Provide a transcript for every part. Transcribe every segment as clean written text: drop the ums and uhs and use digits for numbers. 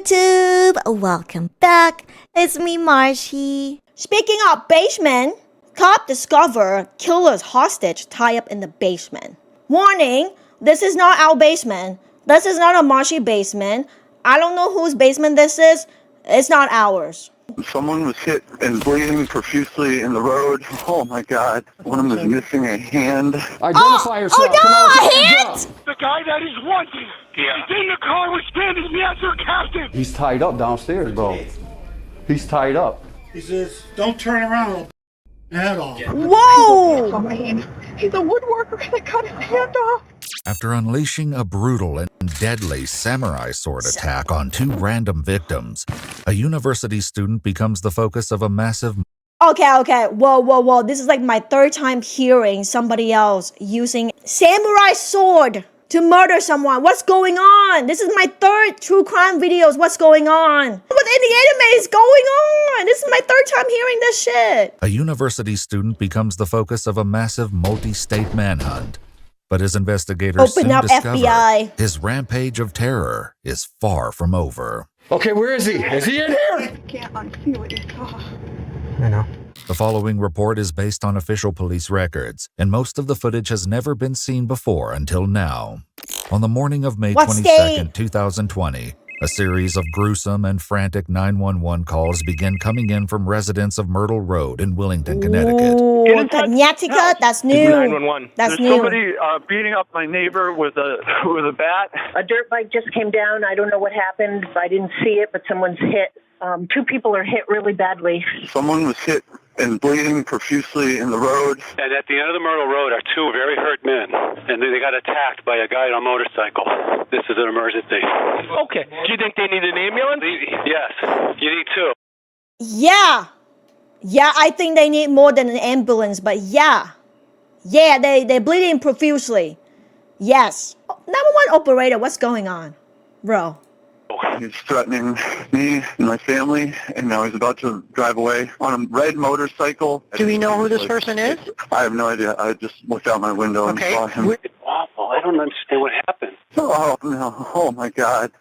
YouTube! Welcome back. It's me, Marshie. Speaking of basement, cop discover killer's hostage tied up in the basement. Warning, this is not our basement. This is not a Marshie basement. I don't know whose basement this is. It's not ours. Someone was hit and bleeding profusely in the road. Oh my God. One of them is missing a hand. Identify yourself. Oh no, Come on, a hands hand? up. The guy that is wanted. Yeah. He's in the car with standing me as your captain. He's tied up downstairs, bro. He's tied up. He says, don't turn around at all. Whoa! He's a woodworker that cut his hand off. After unleashing a brutal and deadly samurai sword attack on two random victims, a university student becomes the focus of a massive... Okay. Whoa. This is like my third time hearing somebody else using samurai sword to murder someone. What's going on? This is my third true crime videos. What's going on? What in the anime is going on? This is my third time hearing this shit. A university student becomes the focus of a massive multi-state manhunt. But as investigators Open soon up, discover, FBI. his rampage of terror is far from over. Okay, where is he? Is he in here? I can't unsee what he saw. I know. The following report is based on official police records, and most of the footage has never been seen before until now. On the morning of May What 22nd, state? 2020, a series of gruesome and frantic 911 calls begin coming in from residents of Myrtle Road in Willington, Connecticut. Ooh, Connecticut? That's new. 911. That's There's new. somebody beating up my neighbor with a bat. A dirt bike just came down. I don't know what happened. I didn't see it, but someone's hit. Two people are hit really badly. Someone was hit and bleeding profusely in the road. And at the end of the Myrtle Road are two very hurt men, and they got attacked by a guy on a motorcycle. This is an emergency. Okay. Do you think they need an ambulance? Yes, you need two. Yeah, I think they need more than an ambulance, but yeah, they're bleeding profusely. Yes. 911 operator, what's going on? Bro. He's threatening me and my family, and now he's about to drive away on a red motorcycle. Do we know who this person is? I have no idea. I just looked out my window and saw him. It's awful. I don't understand what happened. Oh, no. Oh, my God.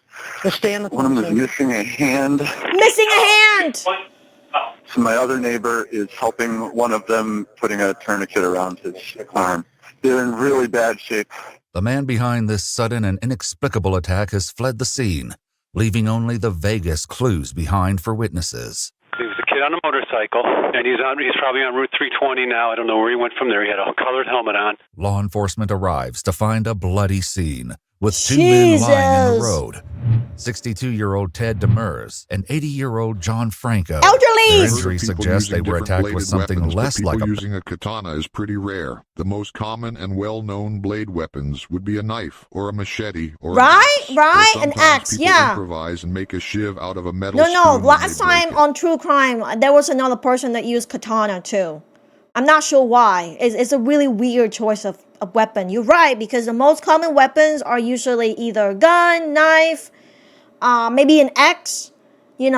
Just stay in the One of them is missing a hand. Missing a hand! So my other neighbor is helping one of them, putting a tourniquet around his arm. They're in really bad shape. The man behind this sudden and inexplicable attack has fled the scene, leaving only the vaguest clues behind for witnesses. He was a kid on a motorcycle, and he's probably on Route 320 now. I don't know where he went from there. He had a colored helmet on. Law enforcement arrives to find a bloody scene with two men lying in the road. 62-year-old Ted Demers and 80-year-old John Franco. Their Elderlies! injuries suggest they were attacked with something less like a... Using a katana is pretty rare. The most common and well-known blade weapons would be a knife or a machete or Right, an axe. Or an sometimes axe, people yeah. improvise and make a shiv out of a metal No, spoon when last they break time it. on True Crime, there was another person that used katana too. I'm not sure why. It's a really weird choice of weapon. You're right, because the most common weapons are usually either a gun, knife, maybe an axe, but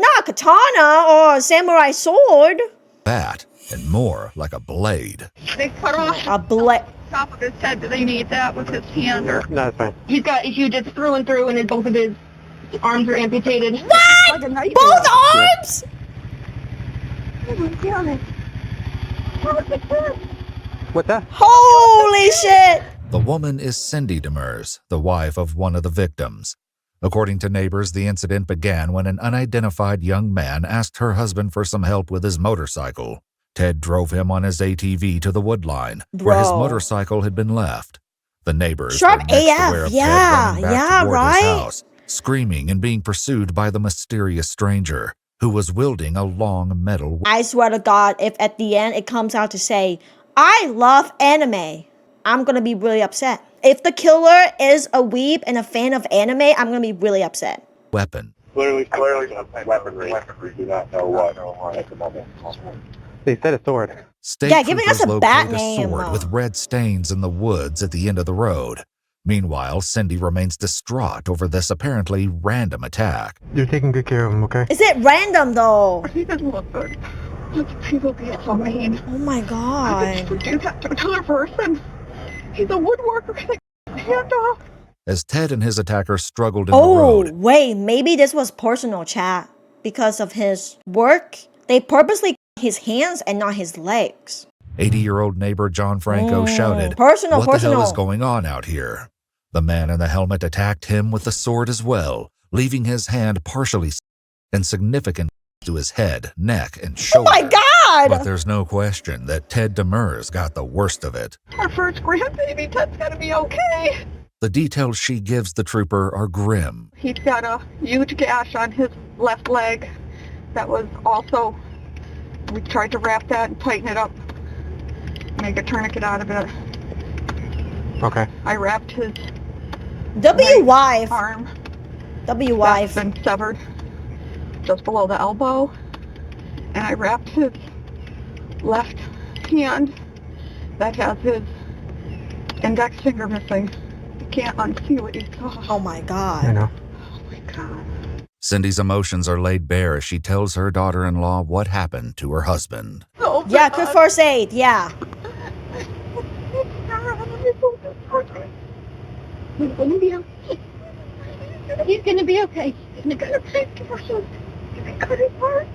not a katana or a samurai sword. bat and more like a blade. They cut off A blade. the top of his head. Do they need that with his hand? Or No, it's fine. he's got issues just through and through, and then both of his arms are amputated. What? Like a knife. Both arms? Oh my God. What was this? What the? Holy shit! The woman is Cindy Demers, the wife of one of the victims. According to neighbors, the incident began when an unidentified young man asked her husband for some help with his motorcycle. Ted drove him on his ATV to the wood line, where his Bro. motorcycle had been left. The neighbors Sharp were next AF, aware of yeah, Ted running back yeah, toward right? his house, screaming and being pursued by the mysterious stranger, who was wielding a long metal... I swear to God, if at the end it comes out to say, I love anime, I'm gonna be really upset. If the killer is a weeb and a fan of anime, I'm gonna be really upset. weapon. Clearly, weaponry. We do not know what at the moment. They said a sword. State Yeah, giving us troopers a bat locate name. sword with red stains in the woods at the end of the road. Meanwhile, Cindy remains distraught over this apparently random attack. You're taking good care of him, okay? Is it random though? He doesn't look good. People get so mean. Oh my I God. just do that to another person. He's a woodworker. Hand off. as Ted and his attacker struggled in the Oh, road. wait, maybe this was personal, chat. Because of his work, they purposely cut his hands and not his legs. 80-year-old neighbor John Franco shouted, Personal, "What the hell is personal. going on out here?" The man in the helmet attacked him with the sword as well, leaving his hand partially and significant to his head, neck, and Oh shoulder. my God! But there's no question that Ted Demers got the worst of it. Our first grandbaby, Ted's gonna be okay. The details she gives the trooper are grim. He's got a huge gash on his left leg that was also, we tried to wrap that and tighten it up, make a tourniquet out of it. Okay. I wrapped his W-wife. arm. W-wife. That's been severed just below the elbow. And I wrapped his left hand that has his index finger missing. You can't unsee what you saw. Oh my God. I know. Oh my God. Cindy's emotions are laid bare as she tells her daughter-in-law what happened to her husband. Oh, Yeah, God. good first aid, yeah. He's gonna be okay. He's gonna be okay. He's gonna be okay. He's cut his heart.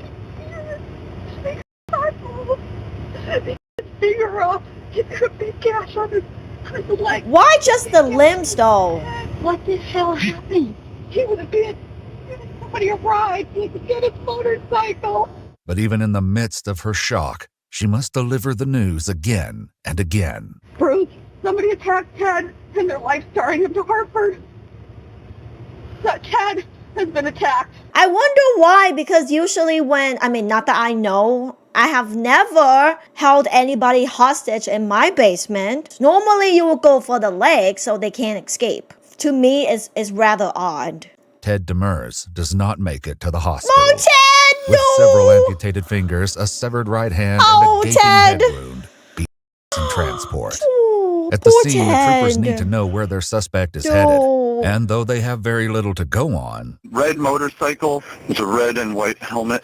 His finger off. He's got a big gash on his leg. Why just the limbs though? What the hell happened? He would have been giving somebody a ride. He could get his motorcycle. But even in the midst of her shock, she must deliver the news again and again. Bruce, somebody attacked Ted, and their life's starting him to Hartford. That Ted has been attacked. I wonder why, because usually when, not that I know, I have never held anybody hostage in my basement. Normally you will go for the legs so they can't escape. To me, it's rather odd. Ted Demers does not make it to the hospital. Oh, Ted, With no! several amputated fingers, a severed right hand, Oh, and a gaping Ted. head wound, he in transport. Ooh, At the poor scene, the troopers Ted. need to know where their suspect is No. headed. And though they have very little to go on, Red motorcycle with a red and white helmet.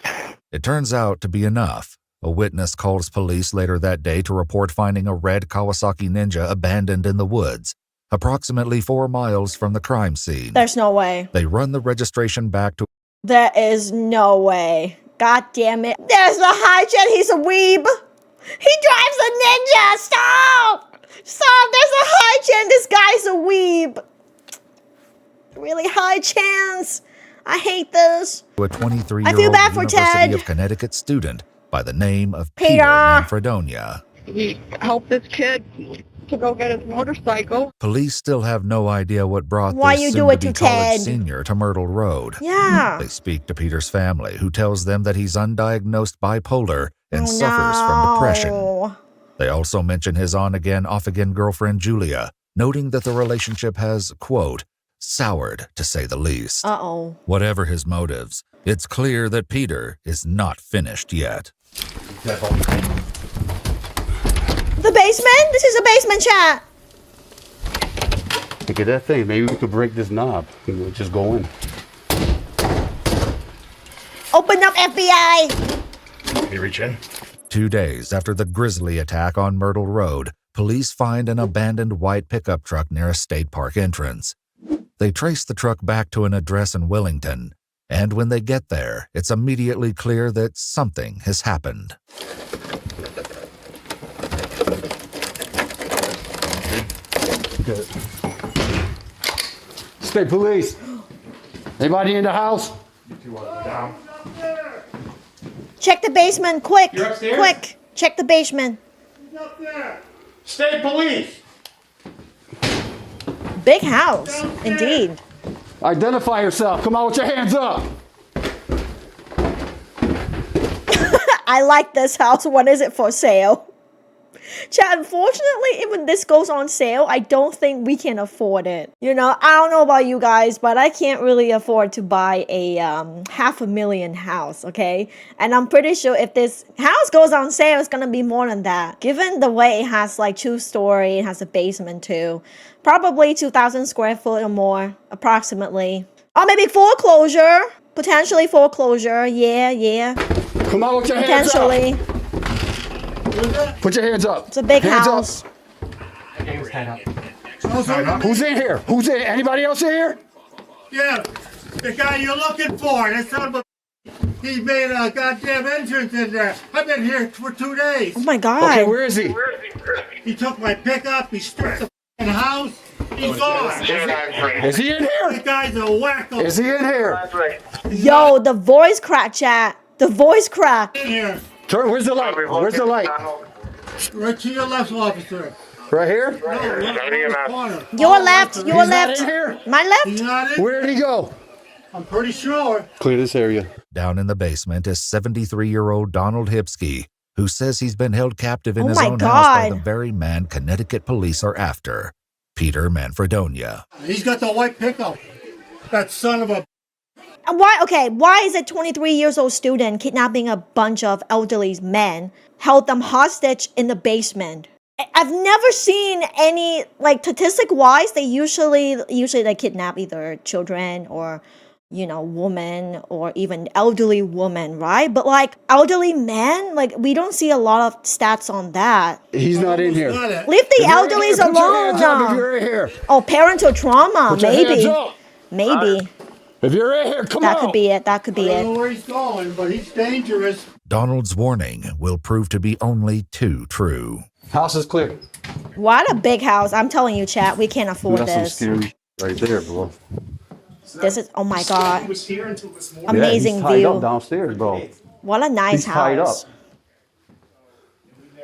it turns out to be enough. A witness calls police later that day to report finding a red Kawasaki Ninja abandoned in the woods, approximately 4 miles from the crime scene. There's no way. They run the registration back to There is no way. God damn it. There's the high jet. He's a weeb. He drives a ninja. Stop. Stop. There's a high chance this guy's a weeb. Really high chance. I hate this. a I feel 23-year-old bad for University Ted. of Connecticut student by the name of Peter. Peter Manfredonia. He helped this kid to go get his motorcycle. Police still have no idea what brought Why this you do it to soon-to-be college Ted? senior to Myrtle Road. Yeah. They speak to Peter's family, who tells them that he's undiagnosed bipolar and Oh, suffers from depression. no. They also mention his on-again, off-again girlfriend, Julia, noting that the relationship has, quote, soured, to say the least. Uh-oh. Whatever his motives, it's clear that Peter is not finished yet. The basement? This is a basement, chat. Look at that thing. Maybe we could break this knob and we'll just go in. Open up, FBI. You reach in. 2 days after the grisly attack on Myrtle Road, police find an abandoned white pickup truck near a state park entrance. They trace the truck back to an address in Wellington, and when they get there, it's immediately clear that something has happened. Good. State police. Anybody in the house? Check the basement, quick. You're upstairs? Quick. Check the basement. State police! Big house, indeed. Identify yourself. Come on with your hands up. I like this house. When is it for sale? Chat, unfortunately, when this goes on sale, I don't think we can afford it. You know, I don't know about you guys, but I can't really afford to buy a $500,000 house, okay? And I'm pretty sure if this house goes on sale, it's gonna be more than that. Given the way it has like 2-story, it has a basement too. Probably 2,000 square foot or more, approximately. Or maybe foreclosure. Potentially foreclosure. Yeah. Come on with your hands up. Potentially. Put your hands up. It's a big hands house. Up. Who's in here? Who's in? Anybody else in here? Yeah, the guy you're looking for. That son of a... He made a goddamn entrance in there. I've been here for 2 days. Oh my God. Okay, where is he? He took my pickup. He stripped the house. He's gone. Is he in here? That guy's a wacko. Is he in here? Yo, the voice crack, chat. The voice crack. In here. Turn. Where's the light? Where's the light? Right to your left, officer. Right here? No, left corner. Your left. Your He's left. not in here? My He's left. not in. Where did he go? I'm pretty sure. Clear this area. Down in the basement is 73-year-old Donald Hipsky, who says he's been held captive in Oh his my own house by God. the very man Connecticut police are after, Peter Manfredonia. He's got the white pickup. That son of a... And why? Okay, why is a 23 years old student kidnapping a bunch of elderly men, held them hostage in the basement? I've never seen any, like, statistic-wise, they usually they kidnap either children or, you know, women or even elderly women, right? But like elderly men, like we don't see a lot of stats on that. He's not in here. Leave the elderlies Put your alone. hands up if you're in here. Oh, parental trauma, Put your maybe. hands up. Maybe. If you're in here, come That on. could be it. That could be I don't know it. where he's going, but he's dangerous. Donald's warning will prove to be only too true. House is clear. What a big house. I'm telling you, chat, we can't afford That's some this. scary right there, bro. This is, oh my God. Yeah, Amazing he's tied up view. downstairs, bro. What a nice He's tied house.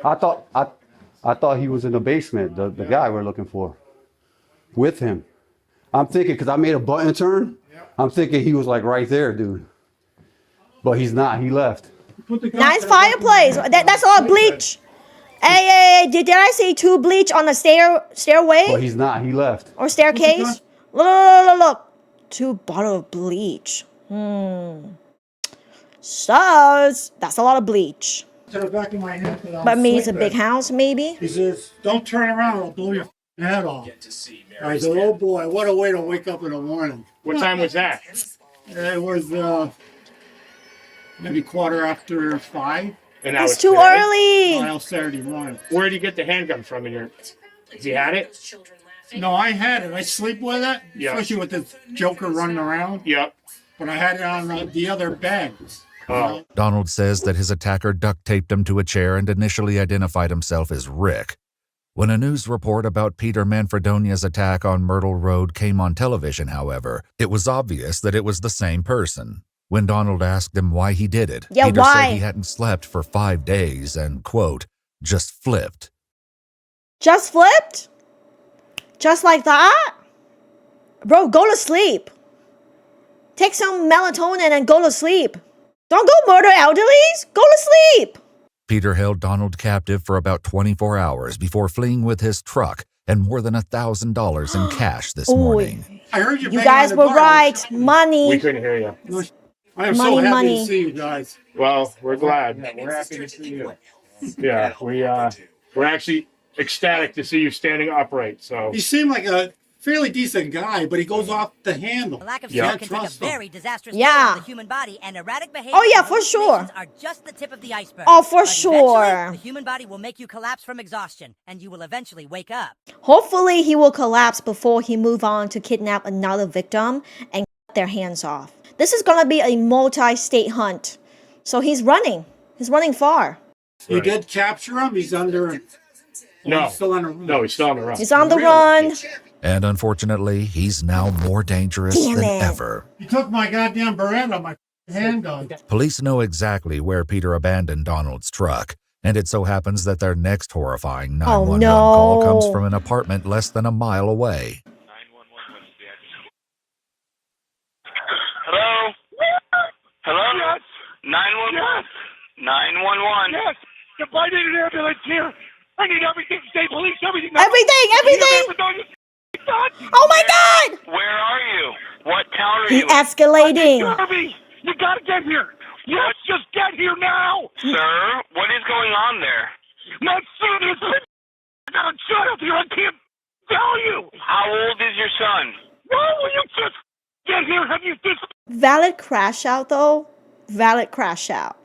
up. I thought he was in the basement, the guy we're looking for, with him. I'm thinking, because I made a button turn, I'm thinking he was like right there, dude. But he's not. He left. Nice fireplace. That's a lot of bleach. Hey, did I see 2 bleach on the stairway But he's not. He left. or staircase? Look. 2 bottle of bleach. Sus. That's a lot of bleach. To the back of my head. But maybe it's a big house, maybe. He says, don't turn around, I'll blow your head off. I said, oh boy, what a way to wake up in the morning. What time was that? It was maybe 5:15. And that It's was too today? early. On Saturday morning. Where did you get the handgun from in your... Has he had it? No, I had it. I sleep with it, Yeah. especially with this joker running around. Yep. But I had it on the other bed. Oh. Donald says that his attacker duct taped him to a chair and initially identified himself as Rick. When a news report about Peter Manfredonia's attack on Myrtle Road came on television, however, it was obvious that it was the same person. When Donald asked him why he did it, Yeah, Peter why? said he hadn't slept for 5 days and, quote, just flipped. Just flipped? Just like that? Bro, go to sleep. Take some melatonin and go to sleep. Don't go murder elderlies. Go to sleep. Peter held Donald captive for about 24 hours before fleeing with his truck and more than $1,000 in cash this morning. I heard you. You guys were right. We Money. couldn't hear you. I am so Money, happy money. to see you guys. Well, we're glad. We're happy to see you. Yeah, we're actually ecstatic to see you standing upright. So He seemed like a fairly decent guy, but he goes off the handle. A lack of Yeah. sleep can take a Trust him. very disastrous Yeah. toll on the human body, and erratic behavior Oh, yeah, and for sure. hallucinations are just the tip of the iceberg. Oh, for But sure. eventually, the human body will make you collapse from exhaustion, and you will eventually wake up. Hopefully he will collapse before he move on to kidnap another victim and cut their hands off. This is gonna be a multi-state hunt. So he's running. He's running far. You did capture him? He's under... no, He's still on the run. no, he's still on the run. He's on the run. And unfortunately, he's now more dangerous Damn than it. ever. He took my goddamn Beretta, my handgun. Police know exactly where Peter abandoned Donald's truck, and it so happens that their next horrifying 911 call comes no. from an apartment less than a mile away. Hello? Hello? Yes. 911. Yes. 911. Yes. If I need an ambulance here, I need everything. State police, everything. Everything. Oh my God! Where are you? What town are He's you in? escalating. Kirby, you gotta get here. Yes, just get here now. Sir, what is going on there? My son is I got a child here. I can't tell you. How old is your son? Why will you just get here? Have you just... Valid crash out though. Valid crash out.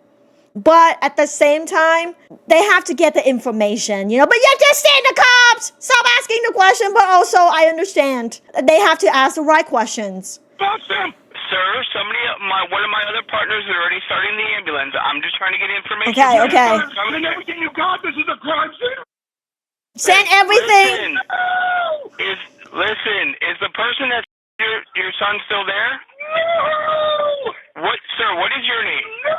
But at the same time, they have to get the information, you know. But you just stand the cops. Stop asking the question. But also, I understand they have to ask the right questions. Sir, one of my other partners is already starting the ambulance. I'm just trying to get information. Okay. And everything you got, this is a crime scene. Send everything. Listen, is the person that's your son still there? No! Sir, what is your name? No!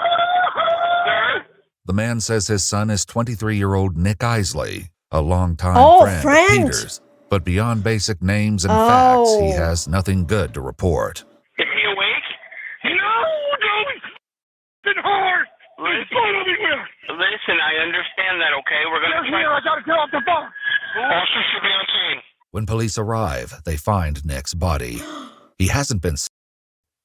Sir? The man says his son is 23-year-old Nick Isley, a longtime friend of Peter's. But beyond basic names and facts, he has nothing good to report. Is he awake? No, he's hard. Listen, I understand that, okay? We're gonna try. I gotta get off the phone. Also should be on scene. When police arrive, they find Nick's body. He hasn't been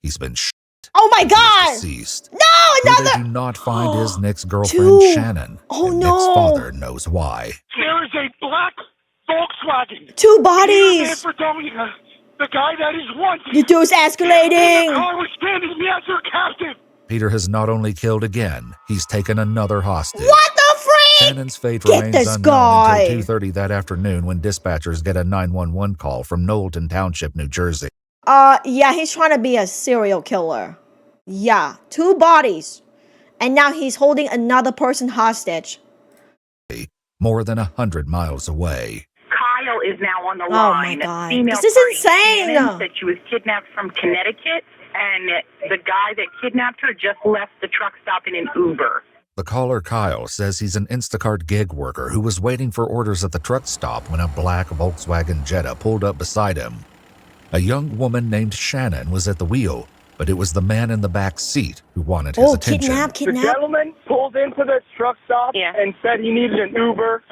he's been shot. Oh my God! Deceased. No, another! They do not find is Nick's girlfriend, Shannon. Oh and no! Nick's father knows why. There is a black Volkswagen. 2 bodies! The guy that is wanted. The dude's escalating! The car was standing as your captive. Peter has not only killed again, he's taken another hostage. What the freak? Shannon's fate remains unknown until 2:30 that afternoon when dispatchers get a 911 call from Knowlton Township, New Jersey. Yeah, he's trying to be a serial killer. Yeah, 2 bodies. And now he's holding another person hostage. More than 100 miles away. Kyle is now on the line. Oh my God. Female This is party insane. Shannon said she was kidnapped from Connecticut, and the guy that kidnapped her just left the truck stop in an Uber. The caller, Kyle, says he's an Instacart gig worker who was waiting for orders at the truck stop when a black Volkswagen Jetta pulled up beside him. A young woman named Shannon was at the wheel, but it was the man in the back seat who wanted his attention. The gentleman pulled into the truck stop and said he needed an Uber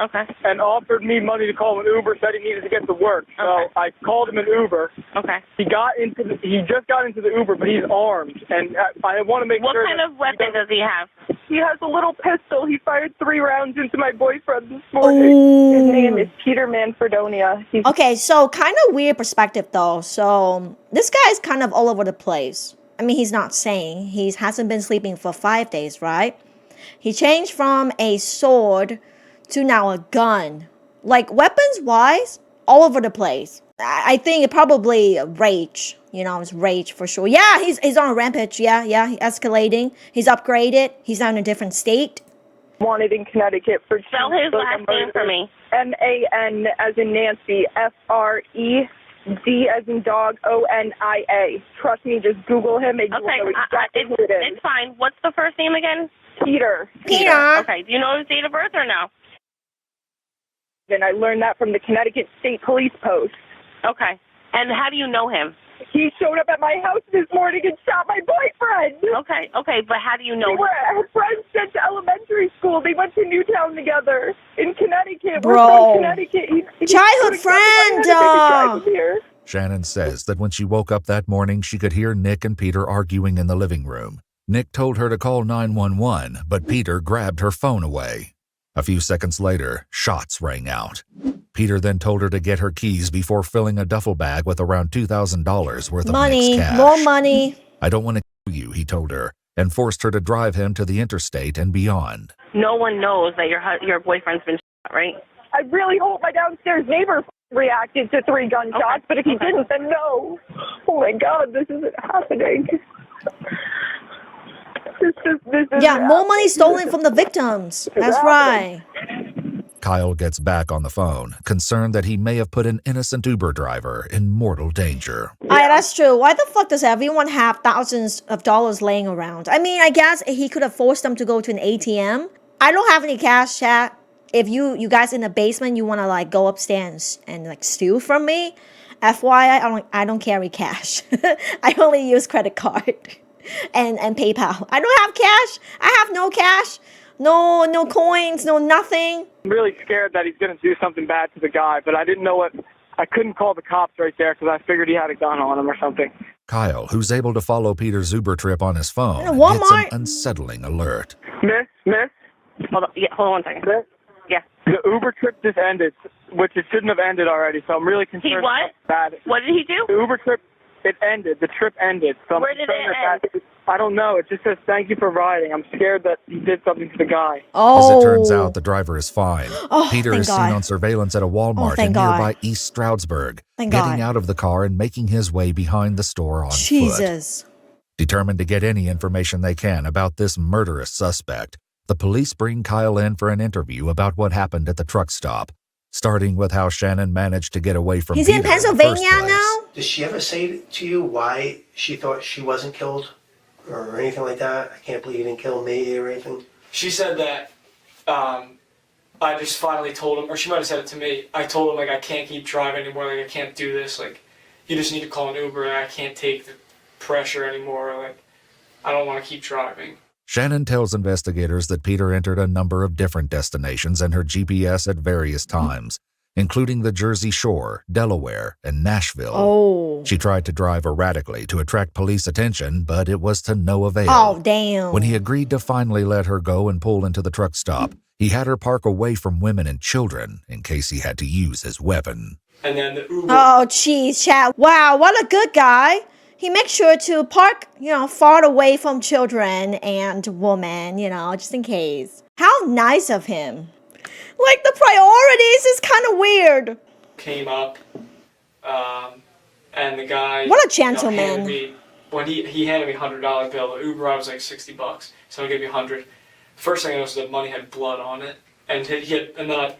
and offered me money to call him an Uber, said he needed to get to work. So I called him an Uber. He just got into the Uber, but he's armed. And I want to make sure. What kind of weapon does he have? He has a little pistol. He fired 3 rounds into my boyfriend this morning. His name is Peter Manfredonia. Okay, so kind of weird perspective though. So this guy's kind of all over the place. I mean, he's not saying. He hasn't been sleeping for 5 days, right? He changed from a sword to now a gun. Like, weapons-wise, all over the place. I think it probably rage. You know, it's rage for sure. Yeah, he's on a rampage. Yeah, he's escalating. He's upgraded. He's now in a different state. Wanted in Connecticut for spell his last name for me. MAN as in Nancy, FRED as in dog, ONIA. Trust me, just Google him and you will know exactly who it is. It's fine. What's the first name again? Peter. Okay. Do you know his date of birth or no? And I learned that from the Connecticut State Police Post. Okay. And how do you know him? He showed up at my house this morning and shot my boyfriend. Okay, but how do you know? We were friends since elementary school. They went to Newtown together in Connecticut. Bro. We're from Connecticut. Childhood friend. Shannon says that when she woke up that morning, she could hear Nick and Peter arguing in the living room. Nick told her to call 911, but Peter grabbed her phone away. A few seconds later, shots rang out. Peter then told her to get her keys before filling a duffel bag with around $2,000 worth of Nick's cash. More money. I don't want to kill you, he told her, and forced her to drive him to the interstate and beyond. No one knows that your boyfriend's been shot, right? I really hope my downstairs neighbor reacted to 3 gunshots, but if he didn't, then no. Oh my God, this isn't happening. Yeah, more money stolen from the victims. That's right. Kyle gets back on the phone, concerned that he may have put an innocent Uber driver in mortal danger. Yeah, that's true. Why the fuck does everyone have thousands of dollars laying around? I mean, I guess he could have forced them to go to an ATM. I don't have any cash, chat. If you guys in the basement, you want to like go upstairs and like steal from me, FYI, I don't carry cash. I only use credit card and PayPal. I don't have cash. I have no cash. No coins, no nothing. I'm really scared that he's going to do something bad to the guy, but I didn't know what. I couldn't call the cops right there because I figured he had a gun on him or something. Kyle, who's able to follow Peter's Uber trip on his phone, gets an unsettling alert. Miss? Hold on 1 second. Miss? Yeah. The Uber trip just ended, which it shouldn't have ended already, so I'm really concerned. He what? Bad. What did he do? The Uber trip, it ended. The trip ended. So Where did it end? I don't know. It just says, thank you for riding. I'm scared that he did something to the guy. As it turns out, the driver is fine. Oh, Peter thank is seen God. on surveillance at a Walmart thank in God. nearby East Stroudsburg, Thank getting God. out of the car and making his way behind the store on foot. Jesus. Determined to get any information they can about this murderous suspect, the police bring Kyle in for an interview about what happened at the truck stop, starting with how Shannon managed to get away from He's Peter in Pennsylvania the first place. now? Did she ever say to you why she thought she wasn't killed or anything like that? I can't believe you didn't kill me or anything. She said that I just finally told him, or she might have said it to me. I told him, like, I can't keep driving anymore. Like, I can't do this. Like, you just need to call an Uber. I can't take the pressure anymore. Like, I don't want to keep driving. Shannon tells investigators that Peter entered a number of different destinations in her GPS at various times, including the Jersey Shore, Delaware, and Nashville. Oh. She tried to drive erratically to attract police attention, but it was to no avail. Oh, damn. When he agreed to finally let her go and pull into the truck stop, he had her park away from women and children in case he had to use his weapon. And then the Uber. Oh, jeez, Chad. Wow, what a good guy. He makes sure to park, far away from children and women, just in case. How nice of him. Like, the priorities is kind of weird. Came up, and the guy. What a gentleman. Handed me, when he handed me $100 bill, the Uber I was like $60, so I'll give you $100. First thing I noticed, the money had blood on it, and then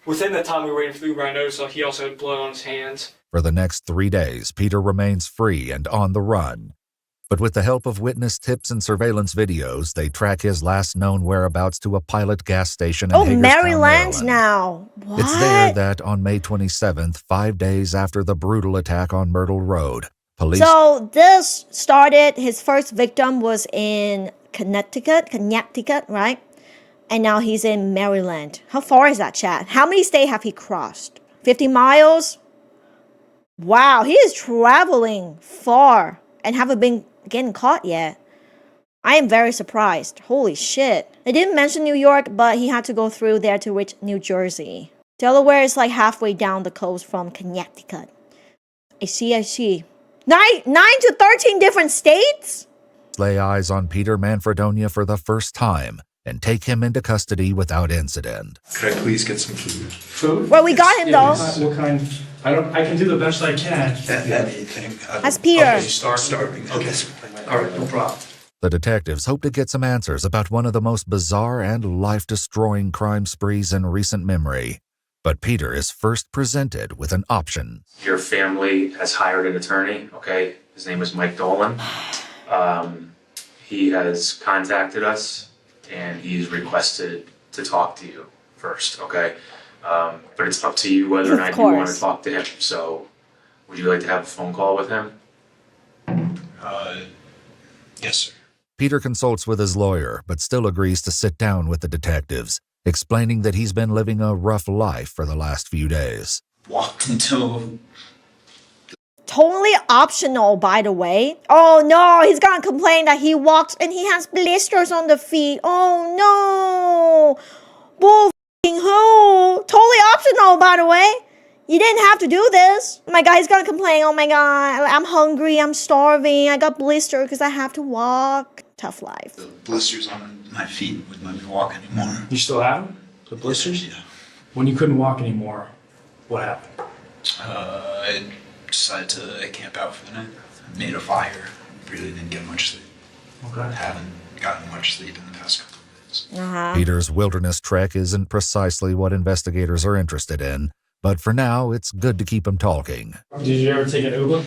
within the time we were waiting for the Uber, I noticed he also had blood on his hands. For the next 3 days, Peter remains free and on the run. But with the help of witness tips and surveillance videos, they track his last known whereabouts to a Pilot gas station in Hagerstown, Maryland now. What? It's there that on May 27th, 5 days after the brutal attack on Myrtle Road, police... So this started, his first victim was in Connecticut, right? And now he's in Maryland. How far is that, Chad? How many states have he crossed? 50 miles? Wow, he is traveling far and haven't been getting caught yet. I am very surprised. Holy shit. They didn't mention New York, but he had to go through there to reach New Jersey. Delaware is like halfway down the coast from Connecticut. I see. 9 to 13 different states? Lay eyes on Peter Manfredonia for the first time and take him into custody without incident. Could I please get some food? Food? Well, we got him though. What kind? I can do the best I can. Anything. That's Peter. Okay, starving. Okay. All right, no problem. The detectives hope to get some answers about one of the most bizarre and life-destroying crime sprees in recent memory. But Peter is first presented with an option. Your family has hired an attorney, okay? His name is Mike Dolan. He has contacted us, and he's requested to talk to you first, okay? But it's up to you whether or not you want to talk to him. So, would you like to have a phone call with him? Yes, sir. Peter consults with his lawyer, but still agrees to sit down with the detectives, explaining that he's been living a rough life for the last few days. Walked into... Totally optional, by the way. Oh no, he's gonna complain that he walks and he has blisters on the feet. Oh no. Bull who? Totally optional, by the way. You didn't have to do this. Oh my God, he's gonna complain. Oh my God, I'm hungry, I'm starving, I got blisters because I have to walk. Tough life. The blisters on my feet wouldn't let me walk anymore. You still have them? The blisters? Yeah. When you couldn't walk anymore, what happened? I decided to camp out for the night. I made a fire. Really didn't get much sleep. Okay. Haven't gotten much sleep in the past couple of days. Peter's wilderness trek isn't precisely what investigators are interested in, but for now, it's good to keep him talking. Did you ever take an Uber?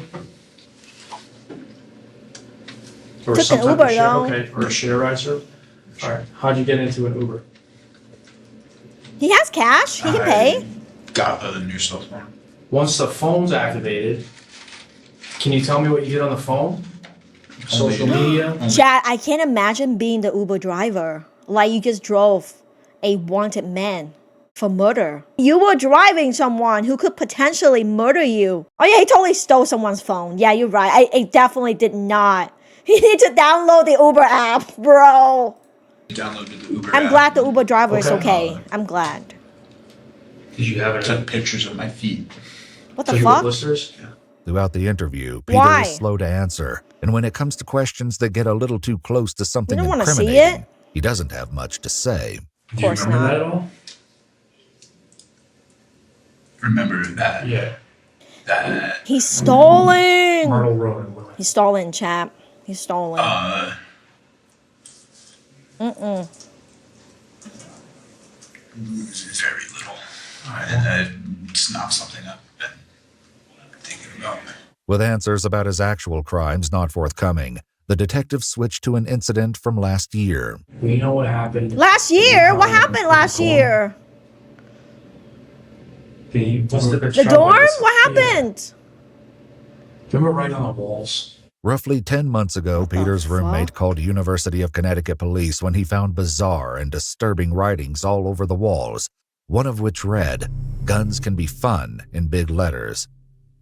Or Took some an type Uber, of share, though. okay, or a share ride service? All right. How'd you get into an Uber? He has cash, he can pay. Got other new stuff for him. Once the phone's activated, can you tell me what you did on the phone? Social media? Chad, I can't imagine being the Uber driver. Like you just drove a wanted man for murder. You were driving someone who could potentially murder you. Oh yeah, he totally stole someone's phone. Yeah, you're right. I definitely did not. You need to download the Uber app, bro. Downloaded the Uber I'm app. glad the Uber driver is okay. I'm glad. Did you have any? Took pictures of my feet. What the fuck? Blisters? Throughout the interview, Peter Why? is slow to answer, And when it comes to questions that get a little too close to something wanna see incriminating, it? he doesn't have much to say. Of course not. That at all? Remember that? Yeah. That. He's stolen. Myrtle Road. He's stolen, chap. He's stolen. Mm-mm. Very little. And it's not something I've been thinking about. With answers about his actual crimes not forthcoming, the detective switched to an incident from last year. We know what happened. Last year? What happened last year? The dorm? What happened? Remember right on the walls? Roughly 10 months ago, Peter's roommate called University of Connecticut police when he found bizarre and disturbing writings all over the walls, one of which read, "Guns can be fun," in big letters.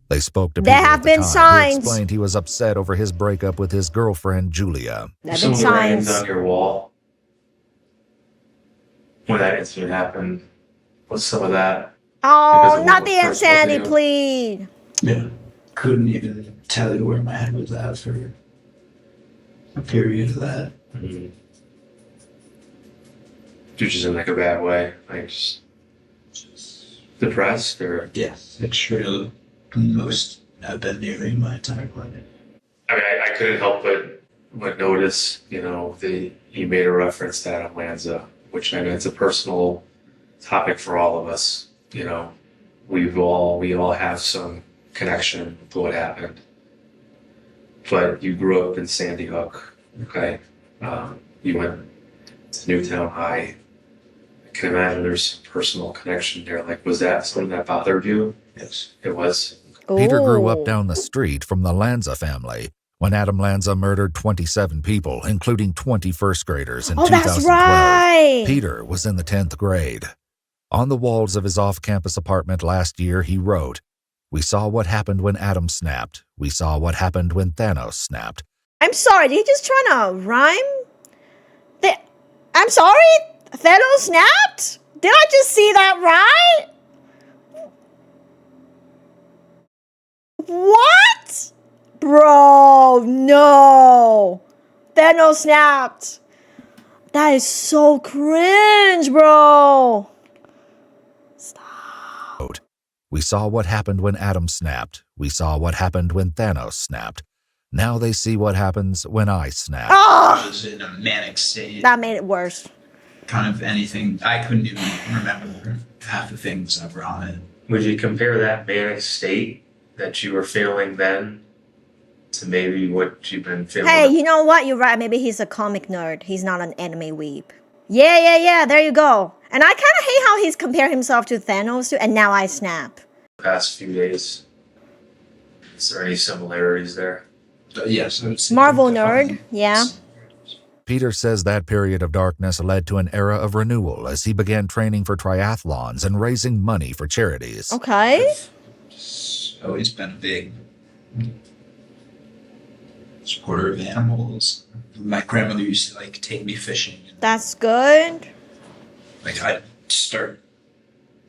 They spoke to Peter at the time, who explained he was upset over his breakup with his girlfriend, Julia. There have been signs. On your wall when that incident happened, was some of that? Oh, not the insanity plea. Yeah. Couldn't even tell you where my head was at for a period of that. Mm-hmm. You're just in like a bad way, like just depressed, or extremely most I've been nearly my entire life. I mean, I couldn't help but notice, you know, you made a reference to Adam Lanza, which I mean it's a personal topic for all of us. You know, we all have some connection to what happened. But you grew up in Sandy Hook, okay? You went to Newtown High. I can imagine there's some personal connection there. Like, was that something that bothered you? Yes. It was? Peter grew up down the street from the Lanza family when Adam Lanza murdered 27 people, including 20 first graders in 2012. That's right. Peter was in the 10th grade. On the walls of his off-campus apartment last year, he wrote, "We saw what happened when Adam snapped. We saw what happened when Thanos snapped." I'm sorry, did he just trying to rhyme? I'm sorry? Thanos snapped? Did I just see that right? What? Bro, no. Thanos snapped. That is so cringe, bro. We saw what happened when Adam snapped. We saw what happened when Thanos snapped. Now they see what happens when I snap. I was in a manic state. That made it worse. Kind of anything. I couldn't even remember half the things that were on it. Would you compare that manic state that you were feeling then to maybe what you've been feeling? Hey, you know what? You're right. Maybe he's a comic nerd. He's not an anime weeb. Yeah. There you go. And I kind of hate how he's compared himself to Thanos too, and now I snap. The past few days. Is there any similarities there? Yes. I would say Marvel nerd, yeah. Peter says that period of darkness led to an era of renewal as he began training for triathlons and raising money for charities. Okay. I've always been a big supporter of animals. My grandmother used to take me fishing. That's good. I'd start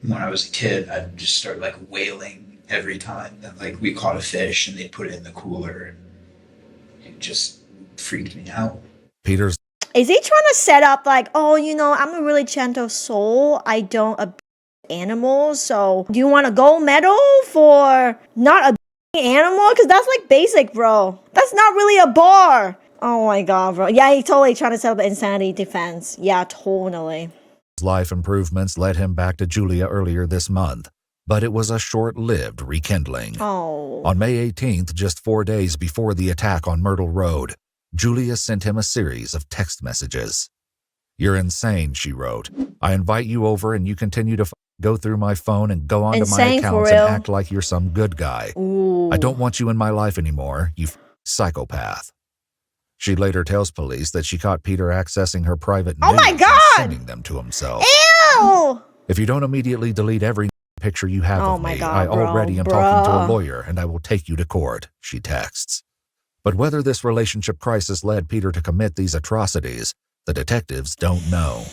when I was a kid. I'd just start wailing every time that we caught a fish and they'd put it in the cooler, and it just freaked me out. Peter's. Is he trying to set up I'm a really gentle soul. I don't abuse animals. So do you want a gold medal for not abusing animal? Because that's basic, bro. That's not really a bar. Oh my god, bro. Yeah, he totally trying to set up an insanity defense. Yeah, totally. Life improvements led him back to Julia earlier this month, but it was a short-lived rekindling. Oh. On May 18th, just 4 days before the attack on Myrtle Road, Julia sent him a series of text messages. "You're insane," she wrote. "I invite you over and you continue to go through my phone and go onto my accounts and act like you're some good guy. Ooh. I don't want you in my life anymore, you psychopath." She later tells police that she caught Peter accessing her private nudes and sending them to himself. Ew! "If you don't immediately delete every picture you have of me, God, I already am talking to a lawyer and I will take you to court," she texts. But whether this relationship crisis led Peter to commit these atrocities, the detectives don't know.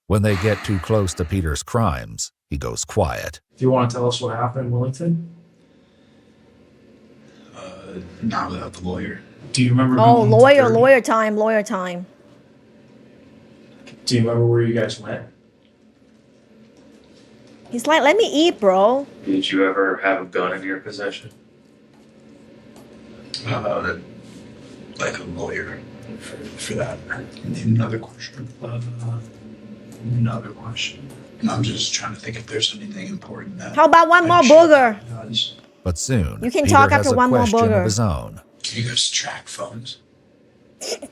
When they get too close to Peter's crimes, he goes quiet. Do you want to tell us what happened in Willington? Not without the lawyer. Do you remember? Oh, going to lawyer, 30? lawyer time, lawyer time. Do you remember where you guys went? He's like, let me eat, bro. Did you ever have a gun in your possession? Like a lawyer for that. Another question. Another question. I'm just trying to think if there's anything important that. How about one more booger? But soon, You can Peter talk has after a one more question booger. of his own. Can you guys track phones?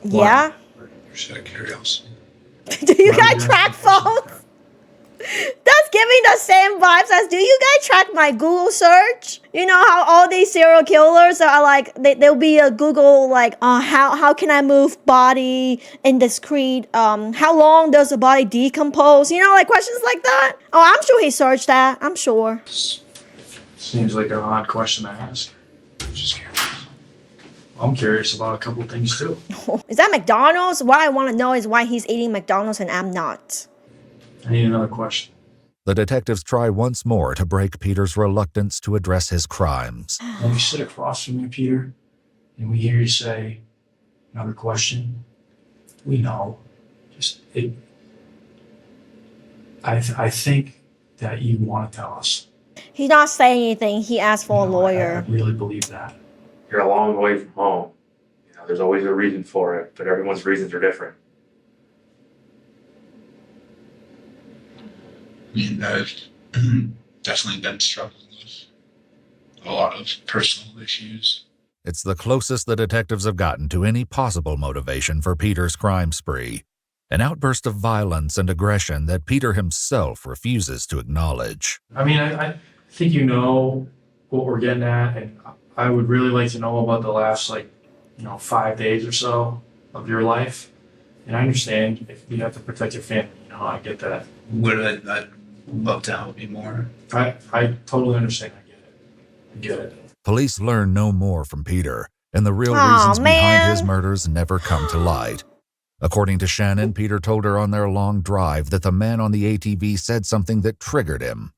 Yeah? Just out of curiosity. Do you guys track phones? That's giving the same vibes as, do you guys track my Google search? You know how all these serial killers are like, there'll be a Google like, how can I move body indiscreet? How long does the body decompose? You know, like questions like that. Oh, I'm sure he searched that. I'm sure. Seems like an odd question to ask. Just curious. I'm curious about a couple things too. Is that McDonald's? What I want to know is why he's eating McDonald's and I'm not. I need another question. The detectives try once more to break Peter's reluctance to address his crimes. When we sit across from you, Peter, and we hear you say another question, we know. I think that you want to tell us. He's not saying anything. He asked for a I lawyer. really believe that. You're a long way from home. You know, there's always a reason for it, but everyone's reasons are different. I mean, I've definitely been struggling with a lot of personal issues. It's the closest the detectives have gotten to any possible motivation for Peter's crime spree. An outburst of violence and aggression that Peter himself refuses to acknowledge. I mean, I think you know what we're getting at, and I would really like to know about the last, 5 days or so of your life. And I understand if you have to protect your family, I get that. I'd love to help you more. I totally understand. I get it. Police learn no more from Peter, and the real Aw, reasons behind man. his murders never come to light. According to Shannon, Peter told her on their long drive that the man on the ATV said something that triggered him.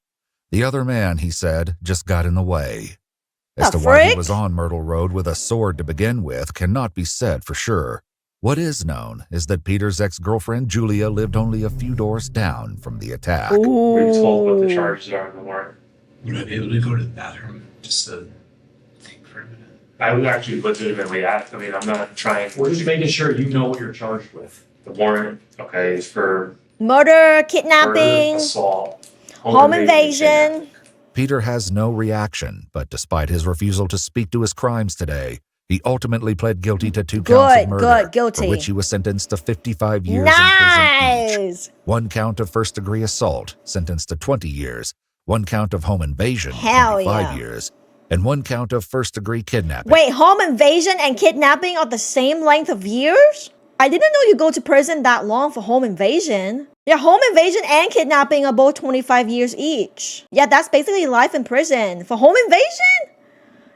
The other man, he said, just got in the way. As to why he was on Myrtle Road with a sword to begin with cannot be said for sure. What is known is that Peter's ex-girlfriend Julia lived only a few doors down from the attack. We've told what the charges are in the warrant. Would I be able to go to the bathroom just to think for a minute? I would actually legitimately ask. I mean, I'm not trying. We're just making sure you know what you're charged with. The warrant, okay, is for Murder, kidnapping, murder, assault, home invasion. Peter has no reaction, but despite his refusal to speak to his crimes today, he ultimately pled guilty to 2 counts of murder, guilty. for which he was sentenced to 55 years in prison each. 1 count of first-degree assault, sentenced to 20 years, 1 count of home invasion, 25 years, and 1 count of first-degree kidnapping. Wait, home invasion and kidnapping are the same length of years? I didn't know you go to prison that long for home invasion. Yeah, home invasion and kidnapping are both 25 years each. Yeah, that's basically life in prison. For home invasion?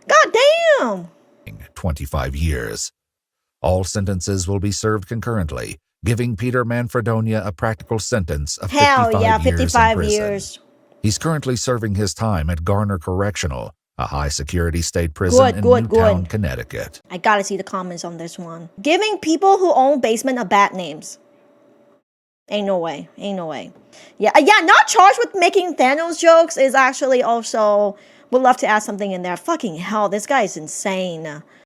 God damn. 25 years. All sentences will be served concurrently, giving Peter Manfredonia a practical sentence of 55 years 55 in prison. years. He's currently serving his time at Garner Correctional, a high-security state prison in Newtown, Connecticut. I gotta see the comments on this one. Giving people who own basement a bad names. Ain't no way. Ain't no way. Yeah, not charged with making Thanos jokes is actually also... Would love to add something in there. Fucking hell, this guy is insane.